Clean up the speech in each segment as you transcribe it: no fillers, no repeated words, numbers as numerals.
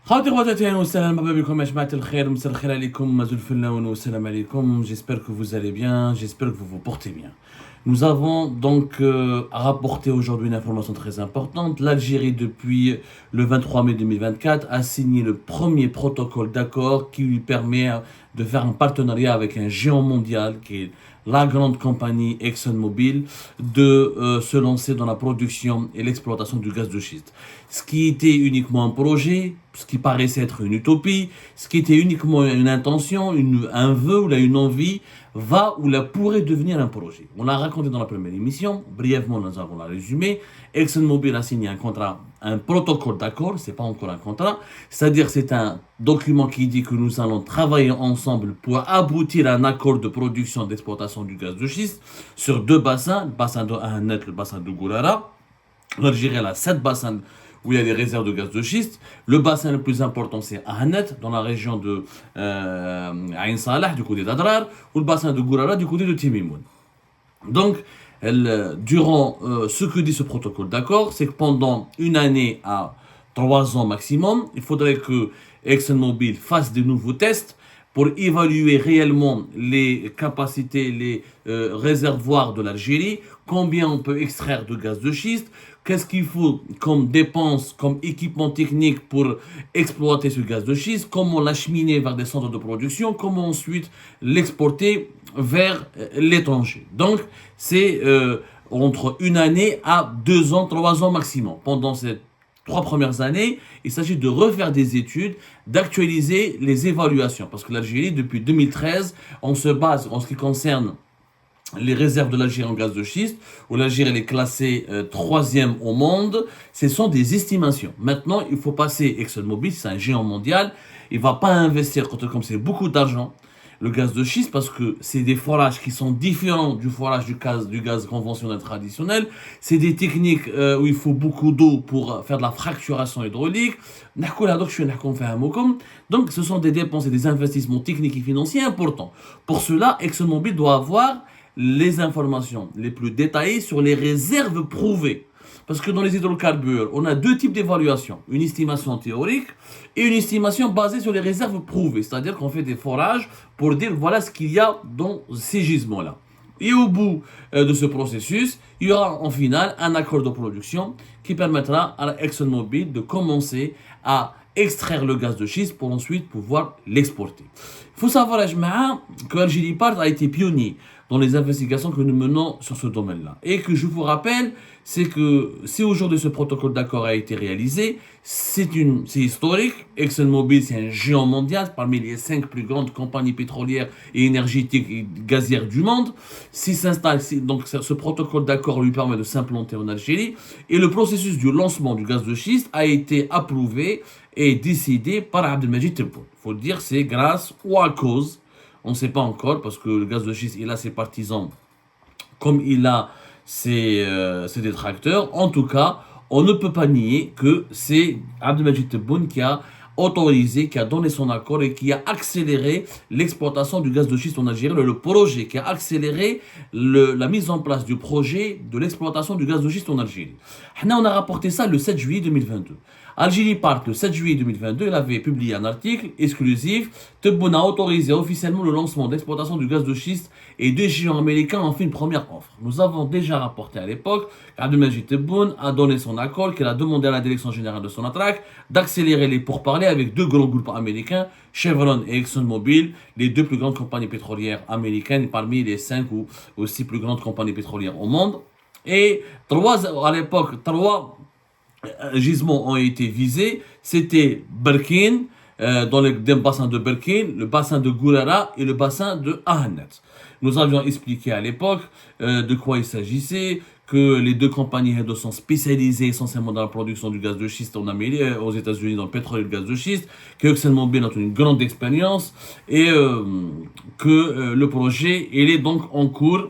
خواتي خواتاتي اهلا وسهلا مرحبا بكم يا جماعة الخير مساء الخير عليكم مازال الفلاون والسلام عليكم. J'espère que vous allez bien, j'espère que vous vous portez bien. Nous avons donc rapporté aujourd'hui une information très importante. L'Algérie, depuis le 23 mai 2024, a signé le premier protocole d'accord qui lui permet de faire un partenariat avec un géant mondial qui est la grande compagnie ExxonMobil de se lancer dans la production et l'exploitation du gaz de schiste. Ce qui était uniquement un projet, ce qui paraissait être une utopie, ce qui était uniquement une intention, un vœu ou une envie, va ou la pourrait devenir un projet. On l'a raconté dans la première émission, brièvement nous avons la résumé. ExxonMobil a signé un contrat, un protocole d'accord, c'est pas encore un contrat, c'est-à-dire c'est un document qui dit que nous allons travailler ensemble pour aboutir à un accord de production et d'exploitation du gaz de schiste sur deux bassins, le bassin de Ahanet, le bassin de Gourara. L'Algérie a 7 bassins où il y a des réserves de gaz de schiste. Le bassin le plus important, c'est Ahanet, dans la région de Ain Salah, du côté d'Adrar, ou le bassin de Gourara, du côté de Timimoun. Donc, durant ce que dit ce protocole d'accord, c'est que pendant une année à 3 ans maximum, il faudrait que ExxonMobil fasse de nouveaux tests pour évaluer réellement les capacités, les réservoirs de l'Algérie, combien on peut extraire de gaz de schiste, qu'est-ce qu'il faut comme dépenses, comme équipement technique pour exploiter ce gaz de schiste, comment l'acheminer vers des centres de production, comment ensuite l'exporter vers l'étranger. Donc, c'est entre une année à 2 ans, 3 ans maximum. Pendant ces 3 premières années, il s'agit de refaire des études, d'actualiser les évaluations. Parce que l'Algérie, depuis 2013, on se base en ce qui concerne les réserves de l'Algérie en gaz de schiste, où l'Algérie est classée 3e au monde. Ce sont des estimations. Maintenant, il faut passer ExxonMobil, c'est un géant mondial. Il ne va pas investir, comme c'est beaucoup d'argent, le gaz de schiste, parce que c'est des forages qui sont différents du forage du gaz conventionnel traditionnel. C'est des techniques où il faut beaucoup d'eau pour faire de la fracturation hydraulique. Donc, ce sont des dépenses et des investissements techniques et financiers importants. Pour cela, ExxonMobil doit avoir les informations les plus détaillées sur les réserves prouvées. Parce que dans les hydrocarbures, on a 2 types d'évaluation. Une estimation théorique et une estimation basée sur les réserves prouvées. C'est-à-dire qu'on fait des forages pour dire voilà ce qu'il y a dans ces gisements-là. Et au bout de ce processus, il y aura en finale un accord de production qui permettra à ExxonMobil de commencer à extraire le gaz de schiste pour ensuite pouvoir l'exporter. Il faut savoir, que Algérie Part a été pionnier dans les investigations que nous menons sur ce domaine-là. Et que je vous rappelle, c'est que si aujourd'hui ce protocole d'accord a été réalisé, c'est historique. ExxonMobil, c'est un géant mondial parmi les 5 plus grandes compagnies pétrolières et énergétiques et gazières du monde. Donc ce protocole d'accord lui permet de s'implanter en Algérie. Et le processus du lancement du gaz de schiste a été approuvé et décidé par Abdelmajid Tebboune. Il faut le dire, c'est grâce ou à cause, on ne sait pas encore, parce que le gaz de schiste, il a ses partisans comme il a ses détracteurs. En tout cas, on ne peut pas nier que c'est Abdelmajid Tebboune qui a autorisé, qui a donné son accord et qui a accéléré l'exploitation du gaz de schiste en Algérie, le projet qui a accéléré la mise en place du projet de l'exploitation du gaz de schiste en Algérie. On a rapporté ça le 7 juillet 2022. Algérie Part, le 7 juillet 2022, il avait publié un article exclusif. Tebboune a autorisé officiellement le lancement d'exploitation du gaz de schiste et 2 géants américains ont fait une première offre. Nous avons déjà rapporté à l'époque qu'Abdelmajid Tebboune a donné son accord, qu'il a demandé à la direction générale de Sonatrach d'accélérer les pourparlers avec 2 grands groupes américains, Chevron et ExxonMobil, les 2 plus grandes compagnies pétrolières américaines parmi les 5 ou 6 plus grandes compagnies pétrolières au monde. Et à l'époque, 3 gisements ont été visés. C'était Berkine, dans le bassin de Berkine, le bassin de Gourara et le bassin de Ahanet. Nous avions expliqué à l'époque de quoi il s'agissait, que les 2 compagnies sont spécialisées essentiellement dans la production du gaz de schiste en Amérique, aux États-Unis, dans le pétrole et le gaz de schiste, que ExxonMobil a une grande expérience et que le projet il est donc en cours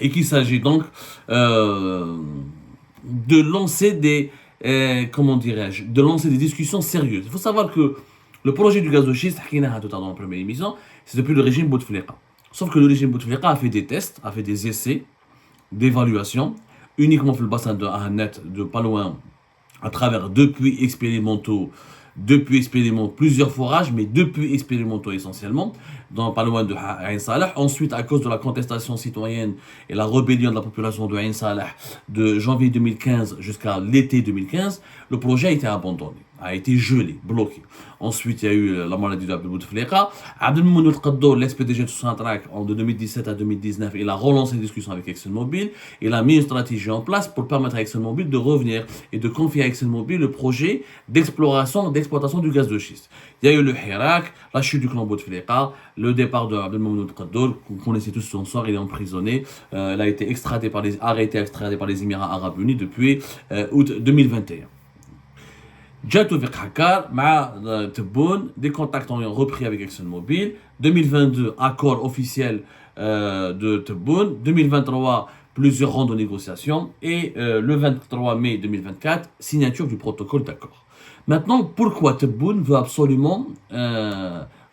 et qu'il s'agit donc de lancer des discussions sérieuses. Il faut savoir que le projet du gaz de schiste, tout à l'heure dans la première émission, c'est depuis le régime Bouteflika. Sauf que le régime Bouteflika a fait des tests, a fait des essais d'évaluation, uniquement pour le bassin de Ahanet, de pas loin, à travers 2 puits expérimentaux depuis expérimentaux, plusieurs forages, mais depuis expérimentaux essentiellement, pas loin de Ain Salah. Ensuite, à cause de la contestation citoyenne et la rébellion de la population de Ain Salah de janvier 2015 jusqu'à l'été 2015, le projet a été abandonné, a été gelé, bloqué. Ensuite, il y a eu la maladie d'Abdel Bouteflika. Abdelmoun El-Qaddour, l'ex-PDG de Sonatrach, de 2017 à 2019, il a relancé les discussions avec ExxonMobil. Il a mis une stratégie en place pour permettre à ExxonMobil de revenir et de confier à ExxonMobil le projet d'exploration, d'exploitation du gaz de schiste. Il y a eu le Hirak, la chute du clan Bouteflika, le départ de Abdelmoun El-Qaddour, vous connaissez tous son sort, il est emprisonné. Il a été extradé par les Émirats Arabes Unis depuis août 2021. Jatoufik Hakar, Tebboune, des contacts ont repris avec ExxonMobil. 2022, accord officiel de Tebboune. 2023, plusieurs rondes de négociations. Et le 23 mai 2024, signature du protocole d'accord. Maintenant, pourquoi Tebboune veut absolument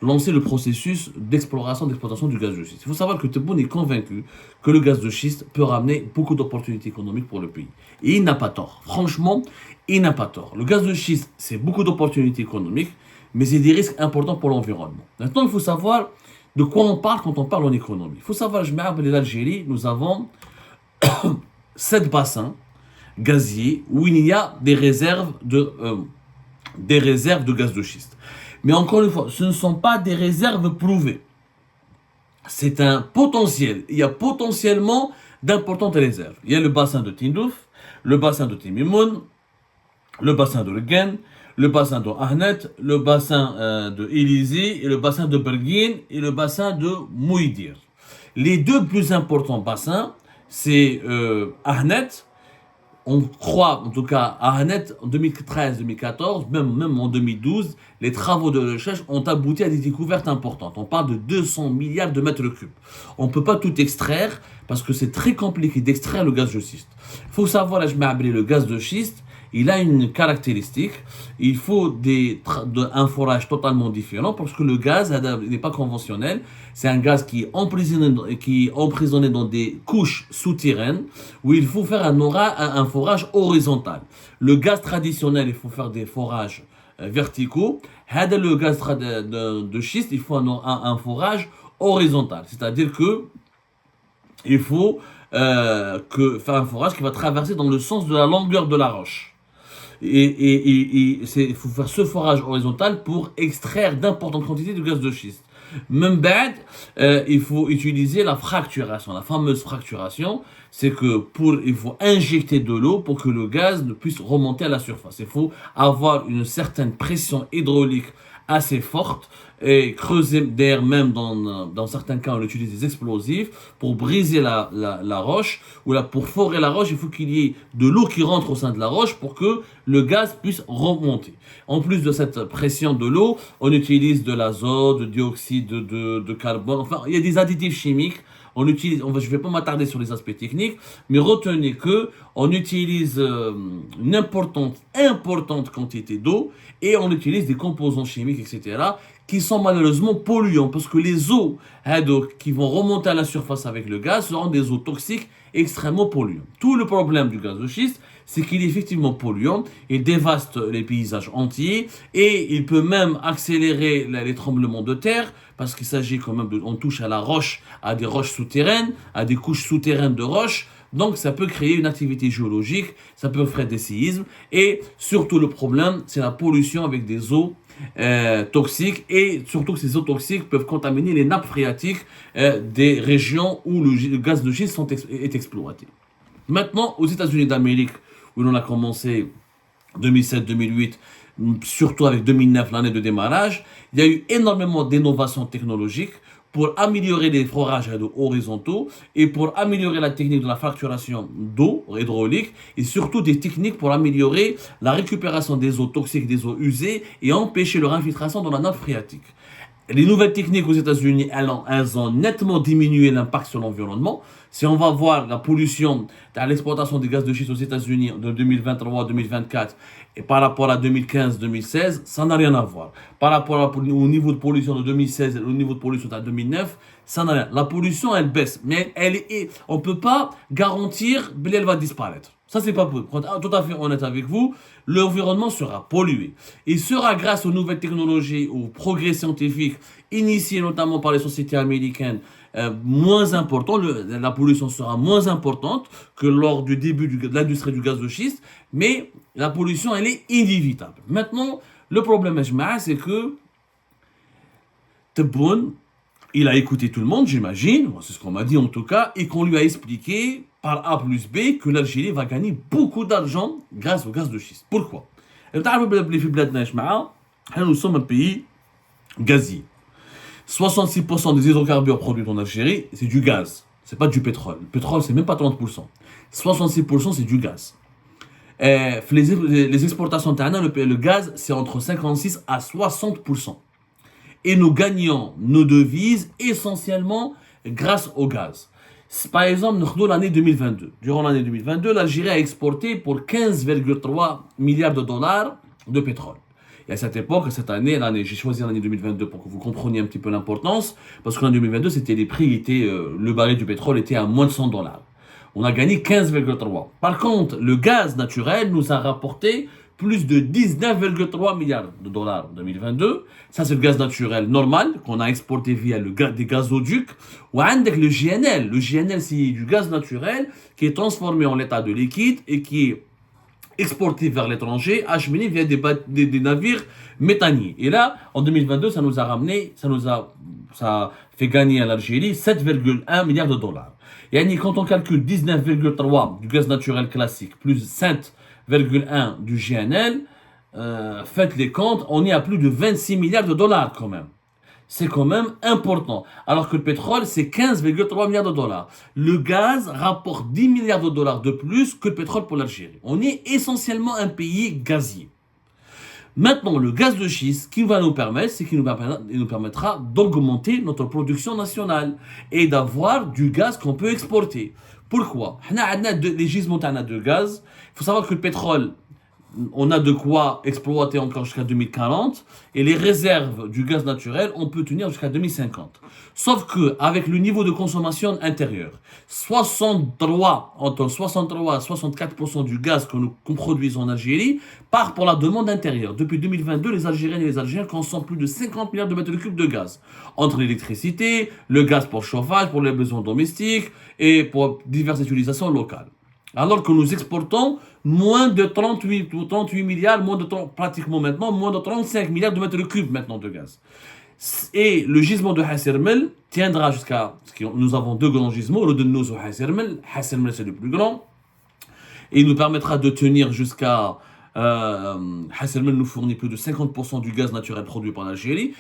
lancer le processus d'exploration, d'exploitation du gaz de schiste? Il faut savoir que Tebboune est convaincu que le gaz de schiste peut ramener beaucoup d'opportunités économiques pour le pays. Et il n'a pas tort. Franchement, il n'a pas tort. Le gaz de schiste, c'est beaucoup d'opportunités économiques, mais c'est des risques importants pour l'environnement. Maintenant, il faut savoir de quoi on parle quand on parle en économie. Il faut savoir, je m'appelle l'Algérie, nous avons 7 bassins gaziers où il y a des réserves de gaz de schiste. Mais encore une fois, ce ne sont pas des réserves prouvées. C'est un potentiel. Il y a potentiellement d'importantes réserves. Il y a le bassin de Tindouf, le bassin de Timimoun, le bassin de Regen, le bassin de Ahnet, le bassin de Élysée, et le bassin de Bergin et le bassin de Mouidir. Les deux plus importants bassins, c'est Ahnet. On croit, en tout cas, à Ahnet, en 2013-2014, même en 2012, les travaux de recherche ont abouti à des découvertes importantes. On parle de 200 milliards de mètres cubes. On ne peut pas tout extraire parce que c'est très compliqué d'extraire le gaz de schiste. Il faut savoir, là, je m'ai le gaz de schiste, il a une caractéristique. Il faut un forage totalement différent parce que le gaz n'est pas conventionnel. C'est un gaz qui est emprisonné dans des couches souterraines où il faut faire un forage horizontal. Le gaz traditionnel, il faut faire des forages verticaux. Le gaz de schiste, il faut un forage horizontal. C'est-à-dire que il faut faire un forage qui va traverser dans le sens de la longueur de la roche. Il faut faire ce forage horizontal pour extraire d'importantes quantités de gaz de schiste. Même bad, il faut utiliser la fracturation, la fameuse fracturation. C'est que il faut injecter de l'eau pour que le gaz ne puisse remonter à la surface. Il faut avoir une certaine pression hydraulique assez forte et creuser d'air, même dans certains cas on utilise des explosifs pour briser la roche, ou là pour forer la roche il faut qu'il y ait de l'eau qui rentre au sein de la roche pour que le gaz puisse remonter. En plus de cette pression de l'eau, on utilise de l'azote, du dioxyde de carbone, enfin il y a des additifs chimiques. Je ne vais pas m'attarder sur les aspects techniques, mais retenez que on utilise une importante quantité d'eau et on utilise des composants chimiques, etc., qui sont malheureusement polluants parce que les eaux qui vont remonter à la surface avec le gaz seront des eaux toxiques extrêmement polluantes. Tout le problème du gaz de schiste, c'est qu'il est effectivement polluant, il dévaste les paysages entiers et il peut même accélérer les tremblements de terre parce qu'il s'agit quand même on touche à la roche, à des roches souterraines, à des couches souterraines de roches. Donc ça peut créer une activité géologique, ça peut faire des séismes et surtout le problème, c'est la pollution avec des eaux toxiques et surtout que ces eaux toxiques peuvent contaminer les nappes phréatiques des régions où le gaz de schiste est exploité. Maintenant, aux États-Unis d'Amérique, où l'on a commencé 2007-2008, surtout avec 2009, l'année de démarrage, il y a eu énormément d'innovations technologiques pour améliorer les forages horizontaux et pour améliorer la technique de la fracturation d'eau hydraulique et surtout des techniques pour améliorer la récupération des eaux toxiques, des eaux usées et empêcher leur infiltration dans la nappe phréatique. Les nouvelles techniques aux États-Unis, elles ont nettement diminué l'impact sur l'environnement. Si on va voir la pollution à l'exploitation des gaz de schiste aux États-Unis de 2023-2024 et par rapport à 2015-2016, ça n'a rien à voir. Par rapport au niveau de pollution de 2016 et au niveau de pollution de 2009, ça n'a rien. La pollution, elle baisse, mais on ne peut pas garantir qu'elle va disparaître. Ça, c'est pas pour être tout à fait honnête avec vous. L'environnement sera pollué. Et sera grâce aux nouvelles technologies, aux progrès scientifiques initiés notamment par les sociétés américaines, moins important, la pollution sera moins importante que lors du début de l'industrie du gaz de schiste, mais la pollution, elle est inévitable. Maintenant, le problème, c'est que Tebboune, il a écouté tout le monde, j'imagine, c'est ce qu'on m'a dit en tout cas, et qu'on lui a expliqué par A plus B que l'Algérie va gagner beaucoup d'argent grâce au gaz de schiste. Pourquoi? Nous sommes un pays gazier. 66% des hydrocarbures produits en Algérie, c'est du gaz. C'est pas du pétrole. Le pétrole, c'est même pas 30%. 66%, c'est du gaz. Les exportations le gaz, c'est entre 56 à 60%. Et nous gagnons nos devises essentiellement grâce au gaz. Par exemple, nous l'année 2022. Durant l'année 2022, l'Algérie a exporté pour 15,3 milliards de dollars de pétrole. Et à cette époque, j'ai choisi l'année 2022 pour que vous compreniez un petit peu l'importance, parce qu'en 2022, le baril du pétrole était à moins de 100 dollars. On a gagné 15,3. Par contre, le gaz naturel nous a rapporté plus de 19,3 milliards de dollars en 2022. Ça, c'est le gaz naturel normal qu'on a exporté via des gazoducs. Ou avec le GNL. Le GNL, c'est du gaz naturel qui est transformé en état de liquide et qui est exporté vers l'étranger, acheminé via des navires méthaniers. Et là, en 2022, ça a fait gagner à l'Algérie 7,1 milliards de dollars. Et quand on calcule 19,3 du gaz naturel classique plus 7,1 du GNL, faites les comptes, on est à plus de 26 milliards de dollars quand même. C'est quand même important. Alors que le pétrole, c'est 15,3 milliards de dollars. Le gaz rapporte 10 milliards de dollars de plus que le pétrole pour l'Algérie. On est essentiellement un pays gazier. Maintenant, le gaz de schiste, ce qu'il va nous permettre, c'est qu'il nous permettra d'augmenter notre production nationale et d'avoir du gaz qu'on peut exporter. Pourquoi? Les gisements de gaz. Il faut savoir que le pétrole, on a de quoi exploiter encore jusqu'à 2040 et les réserves du gaz naturel, on peut tenir jusqu'à 2050. Sauf que avec le niveau de consommation intérieure, entre 63 à 64% du gaz qu'on produit en Algérie part pour la demande intérieure. Depuis 2022, les Algériennes et les Algériens consomment plus de 50 milliards de mètres cubes de gaz. Entre l'électricité, le gaz pour chauffage, pour les besoins domestiques et pour diverses utilisations locales. Alors que nous exportons moins de 38 milliards, pratiquement maintenant, moins de 35 milliards de mètres cubes maintenant de gaz. Et le gisement de Hassermel tiendra jusqu'à... Nous avons deux grands gisements, le de Nouz ou Hassermel. Hassermel, c'est le plus grand. Et il nous permettra de tenir jusqu'à... Hassermel nous fournit plus de 50% du gaz naturel produit par l'Algérie.